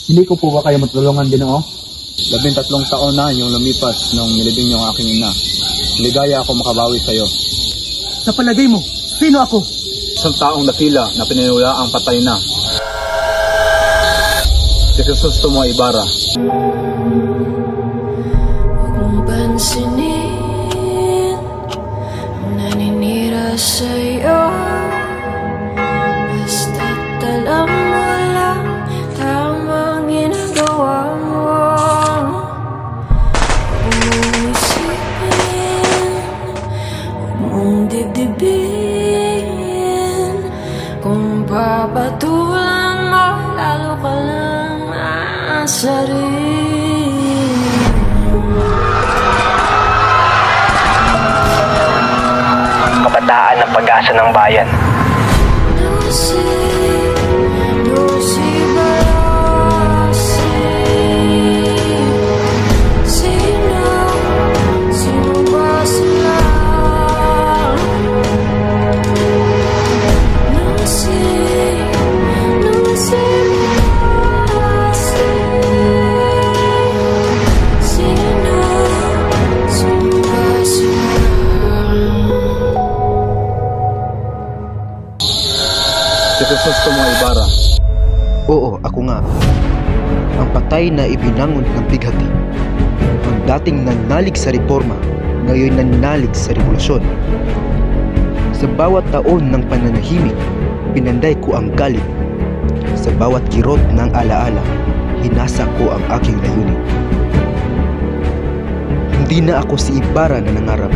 Hindi ko po ba kayo matulungan, Ginoo? 13 taon na yung lumipas nung nilibing niyo ang aking ina. Ligaya ako makabawi sa iyo. Sa palagay mo, sino ako? Isang taong dakila na pininula ang patay na. Si Jesus Tomo Ibarra. Huwag mong pansinin ang naninira sa'yo. Basta't alam mo lang tamang ginagawa mo. Huwag mong isipin, huwag mong dibdibin. Kung papatulan mo, lalo ka lang aasarin. Kabataan ng pag-asa ng bayan. Si Jesus Tomo Ibarra. Oo, ako nga. Ang patay na ibinangon ng bighati. Ang dating nanalig sa reforma, ngayon nanalig sa revolusyon. Sa bawat taon ng pananahimik, pinanday ko ang galit. Sa bawat kirot ng alaala, hinasa ko ang aking layunin. Hindi na ako si Ibarra na nangarap.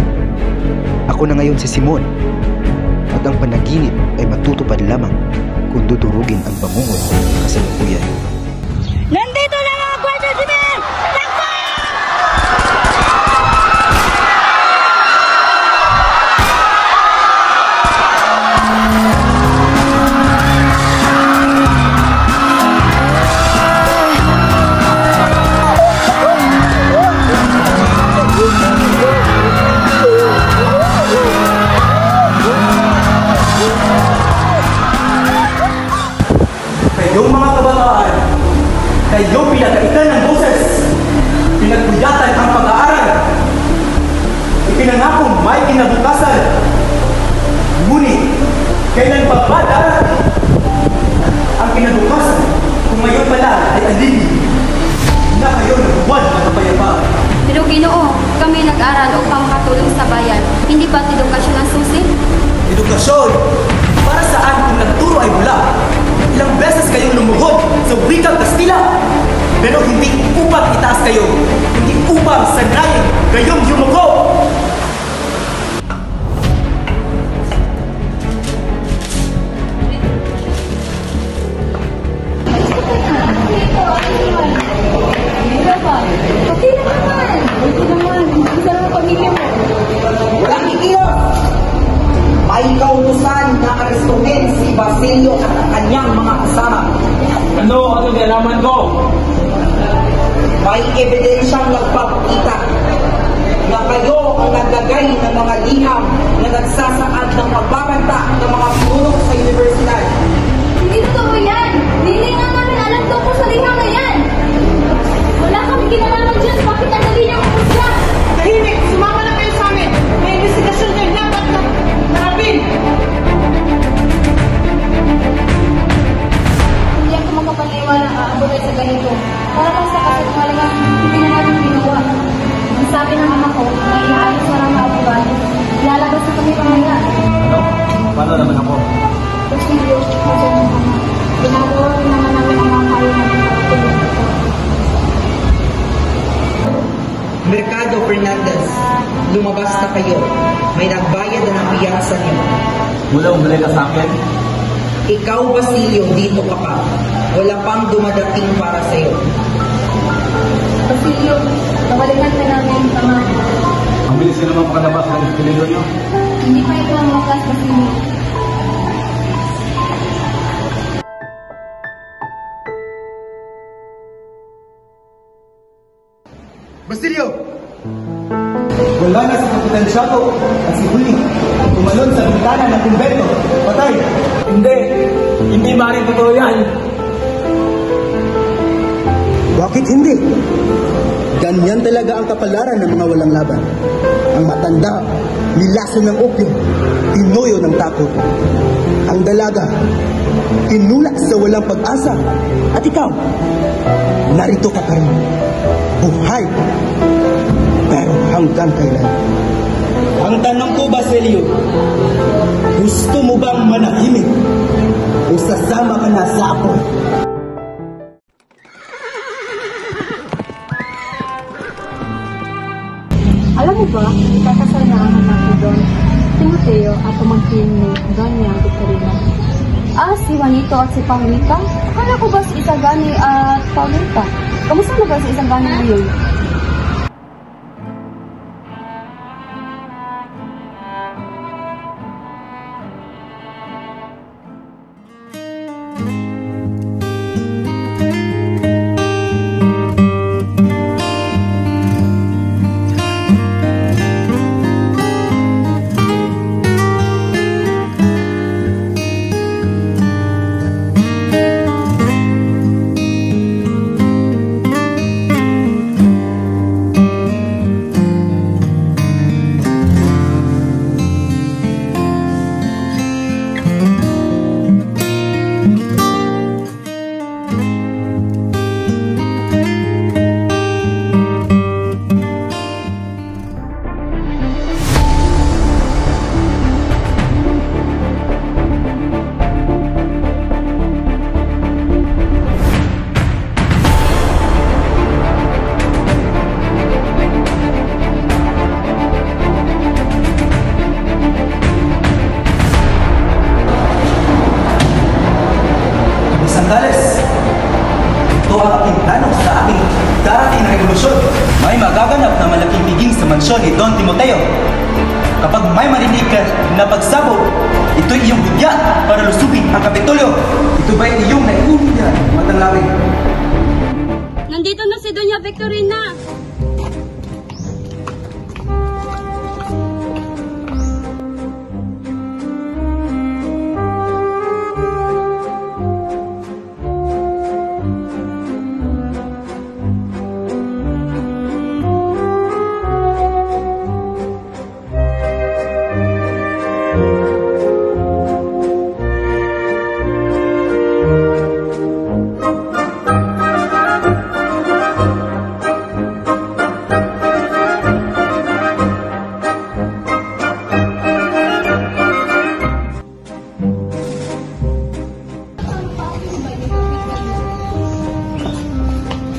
Ako na ngayon si Simon. At ang panaginip ay matutupad lamang kung dudurugin ang bangungot ng kasalukuyan. Nandito na mga Gwardiya Civil! Takbo! Kayong mga kabataan, kayong pinagkaitan ng boses, pinagbuyatan ang pag-aaral, ipinangakong may kinabukasan. Ngunit, kailan pa ba darating ang kinabukasan kung ngayon pala ay aligi na kayo ng buwan na kapayapaan? Pero Ginoo, kami nag-aral upang makatulong sa bayan. Hindi ba't edukasyon ang susi? Edukasyon? Para saan kung nagturo ay wala? Ilang beses kayong lumuhod sa wikang Kastila, pero hindi upang itaas kayo, hindi upang sanayin kayong yumuko. Walang iiyak! May kautusan na arestuhin si Basilio at ang kanyang mga kasama. Ano nalaman ko? May ebidensyang nagpapakita na kayo ang naglagay ng mga liham na nagsasaad ng pagbabanta ng mga puno sa universidad. Hindi totoo yan! Hindi nga namin alam tungkol sa liham na yan! Wala kami kinalaman dyan! Bakit ang dali niyo kung siya? Tahimik! Sumama na kayo sa amin! May investigasyon kayo dapat na narapin! Hindi ako makapaniwala na aabutin sa ganito. Para lang sa kasinungalingan, hindi na natin ginawa. Ang sabi ng ama ko, may inaayos na lang abogado. Lalabas na kami pamaya. Ano? Paano naman ako? Kasi Diyos, kasi ng ama. Ginagawa rin naman namin ang mga kayo na pinagpatuloy ito. Mercado Fernandez, lumabas na kayo. May nagbayad na ng piyansa niyo. Mula ka sa akin? Ikaw, Basilio, dito ka pa. Wala pang dumadating para sa'yo. Basilio, nawalingan ka namin, ama. Ang bilis ka naman pakalabas ng pinilo niyo. Hindi pa ito ang wakas, Basilio. Basilio! Wala na si Kapitan Shaco at si Huli. Tumalon sa bintana ng kumbento. Patay! Hindi maaaring totoo yan. Bakit hindi? Ganyan talaga ang kapalaran ng mga walang laban. Ang matanda, nilaso ng opyo, tinuyo ng takot. Ang dalaga, tinulak sa walang pag-asa. At ikaw, narito ka pa rin. Buhay. Pero hanggang kailan? Ang tanong ko, Basilio, gusto mo bang manahimik? O sasama ka na sa ako? Alam mo ba, kakasal na ang anak ni Don Timoteo at pamangkin ni Doña Victorina. Si Juanito at si Paulita? Akala ko ba si Isagani at Paulita? Kamusta na ba si Isagani ngayon? Ito ang aking plano sa ating darating na revolusyon. May magaganap na malaking biging sa mansyon ni Don Timoteo. Kapag may marinig ka na pagsabog, ito'y iyong bigyan para lusubin ang Kapitolyo. Ito ba'y iyong naiumihan, Matang Lawin? Nandito na si Doña Victorina!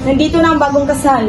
Nandito na ang bagong kasal.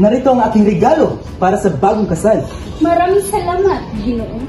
Narito ang aking regalo para sa bagong kasal. Maraming salamat, Ginoo.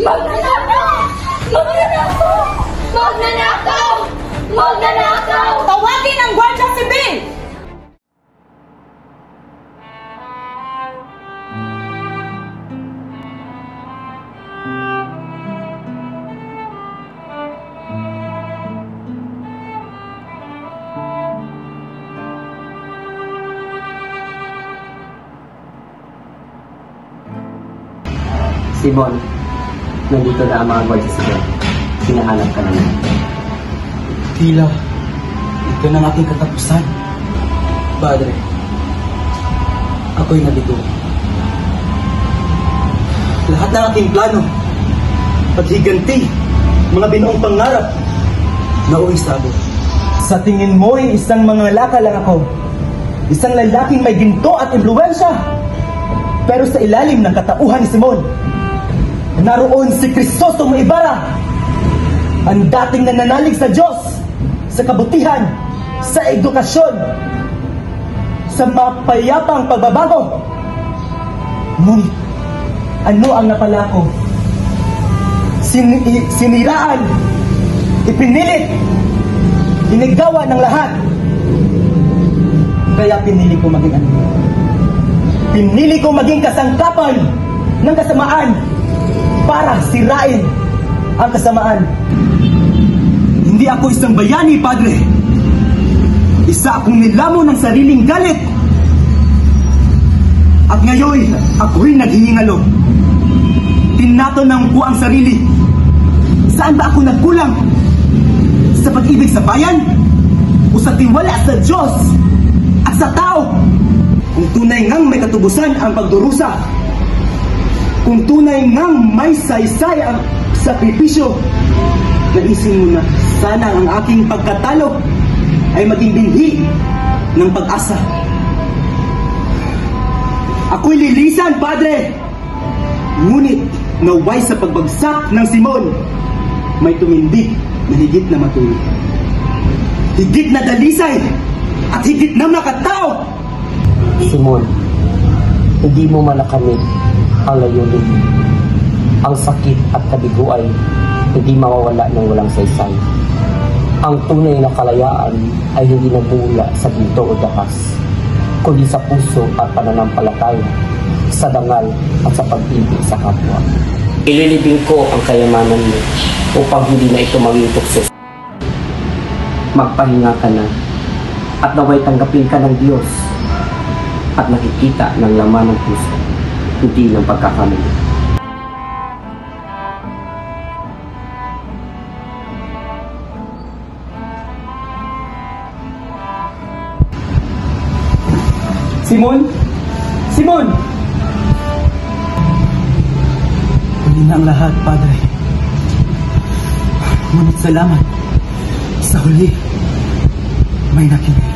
Magnanakaw! Magnanakaw! Magnanakaw! Magnanakaw! Tawagin ang Guardia Civil! Simon, nandito na ang mga gwardiya sa bed. Hinahanap ka naman. Tila, ito na ang aking katapusan. Padre, ako'y nabito. Lahat ng aking plano, paghiganti, mga binuong pangarap, nauwi sabo. Sa tingin mo'y isang mga laka lang ako. Isang lalaking may ginto at impluwensya. Pero sa ilalim ng katauhan ni Simon, naroon si Crisostong Ibarra, ang dating nananalig sa Diyos, sa kabutihan, sa edukasyon, sa mapayapang pagbabago. Ngunit, ano ang napala ko? Siniraan, ipinilit, inigawan ng lahat. Kaya pinili ko maging ano? Pinili ko maging kasangkapan ng kasamaan para sirain ang kasamaan. Hindi ako isang bayani, Padre. Isa akong nilamon ng sariling galit. At ngayon, ako'y naghihingalo. Tinatanong ko ang sarili. Saan ba ako nagkulang? Sa pag-ibig sa bayan? O sa tiwala sa Diyos at sa tao? Kung tunay ngang may katubusan ang pagdurusa, kung tunay ngang may saysay ang sakripisyo, naisin mo na sana ang aking pagkatalo ay maging binhi ng pag-asa. Ako'y lilisan, Padre! Ngunit naway sa pagbagsak ng Simon, may tumindig na higit na matuloy. Higit na dalisay at higit na makatao! Simon, hindi mo malakamit ang layunin. Ang sakit at kabigo ay hindi mawawala ng walang saysay. Ang tunay na kalayaan ay hindi nagmula sa ginto o dakas, kundi sa puso at pananampalataya, sa dangal at sa pag-ibig sa kapwa. Ililibing ko ang kayamanan mo upang hindi na ito maging tukso. Magpahinga ka na at naway tanggapin ka ng Diyos at nakikita ng laman ng puso, hindi ng pagkakamali. Simon! Simon! Huli na ang lahat, Padre. Ngunit salamat. Sa huli, may nakinig.